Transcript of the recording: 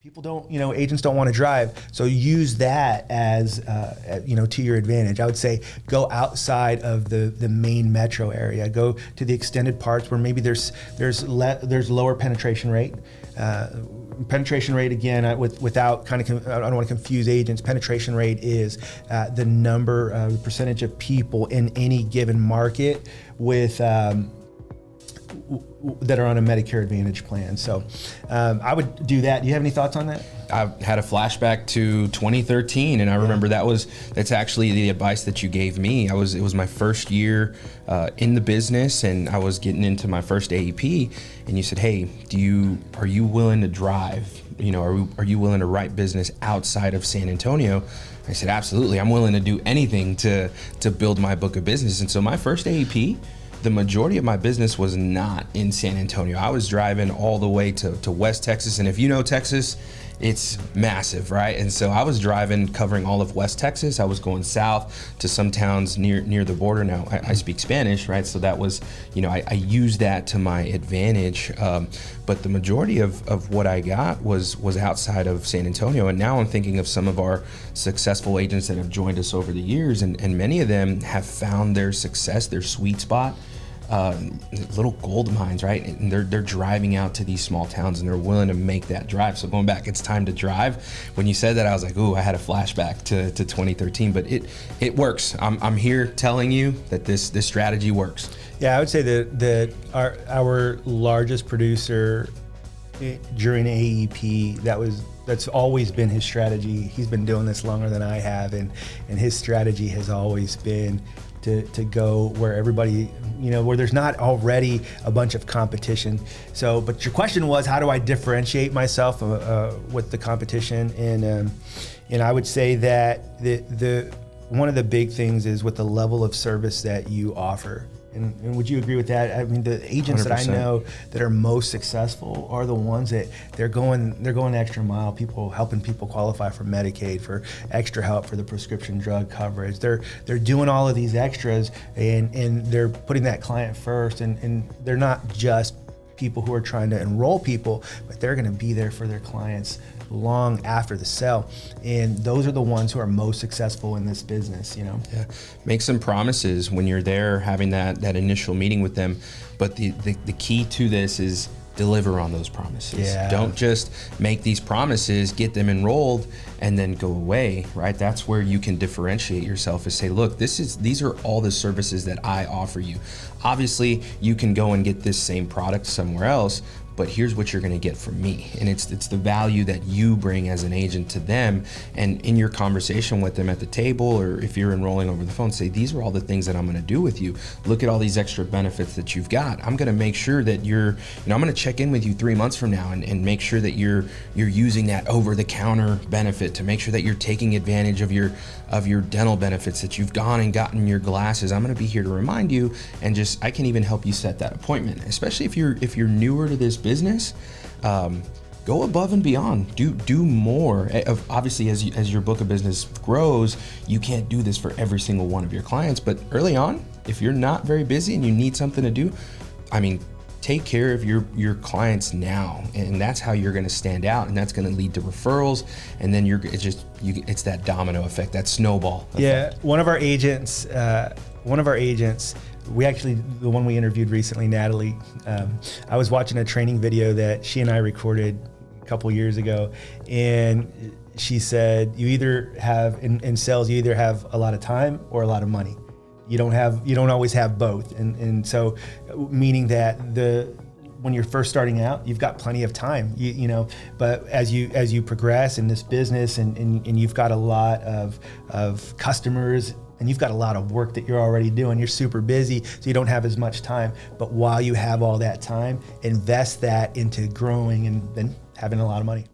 People don't, agents don't want to drive. So use that as, to your advantage. I would say go outside of the main metro area. Go to the extended parts where maybe there's lower penetration rate. Penetration rate, again, without I don't want to confuse agents. Penetration rate is the percentage of people in any given market with that are on a Medicare Advantage plan. So I would do that. Do you have any thoughts on that? I had a flashback to 2013, and I remember that's actually the advice that you gave me. It was my first year in the business, and I was getting into my first AEP, and you said, "Hey, are you willing to drive? Are you willing to write business outside of San Antonio?" I said, "Absolutely. I'm willing to do anything to build my book of business." And so my first AEP, the majority of my business was not in San Antonio. I was driving all the way to West Texas. And if you know Texas, it's massive, right? And so I was driving, covering all of West Texas. I was going south to some towns near the border. Now I speak Spanish, right? So that was, I used that to my advantage. But the majority of what I got was outside of San Antonio. And now I'm thinking of some of our successful agents that have joined us over the years, and many of them have found their success, their sweet spot, little gold mines, right? And they're driving out to these small towns, and they're willing to make that drive. So going back, it's time to drive. When you said that, I was like, ooh, I had a flashback to 2013, but it works. I'm here telling you that this strategy works. Yeah, I would say that our largest producer during AEP, that's always been his strategy. He's been doing this longer than I have, and his strategy has always been to go where everybody, where there's not already a bunch of competition. So, but your question was, how do I differentiate myself with the competition? And I would say that the one of the big things is with the level of service that you offer. And would you agree with that? I mean, the agents 100%. That I know that are most successful are the ones that they're going the extra mile. Helping people qualify for Medicaid, for extra help for the prescription drug coverage. They're doing all of these extras, and they're putting that client first. And they're not just people who are trying to enroll people, but they're going to be there for their clients long after the sale. And those are the ones who are most successful in this business, Yeah. Make some promises when you're there, having that initial meeting with them. But the key to this is deliver on those promises. Yeah. Don't just make these promises, get them enrolled, and then go away, right? That's where you can differentiate yourself, is say, look, these are all the services that I offer you. Obviously, you can go and get this same product somewhere else, but here's what you're going to get from me. And it's the value that you bring as an agent to them. And in your conversation with them at the table, or if you're enrolling over the phone, say, these are all the things that I'm going to do with you. Look at all these extra benefits that you've got. I'm going to make sure that I'm going to check in with you 3 months from now and make sure that you're using that over-the-counter benefit, to make sure that you're taking advantage of your dental benefits, that you've gone and gotten your glasses. I'm going to be here to remind you, and I can even help you set that appointment, especially if you're newer to this business. Go above and beyond. Do more. Obviously, as your book of business grows, you can't do this for every single one of your clients. But early on, if you're not very busy and you need something to do, take care of your clients now, and that's how you're going to stand out, and that's going to lead to referrals, and then it's that domino effect, that snowball effect. Yeah, one of our agents, the one we interviewed recently, Natalie, I was watching a training video that she and I recorded a couple years ago, and she said, you either have, in sales, you either have a lot of time or a lot of money. You don't always have both. And so, meaning that when you're first starting out, you've got plenty of time, but as you progress in this business and you've got a lot of customers, and you've got a lot of work that you're already doing, you're super busy, so you don't have as much time. But while you have all that time, invest that into growing and then having a lot of money.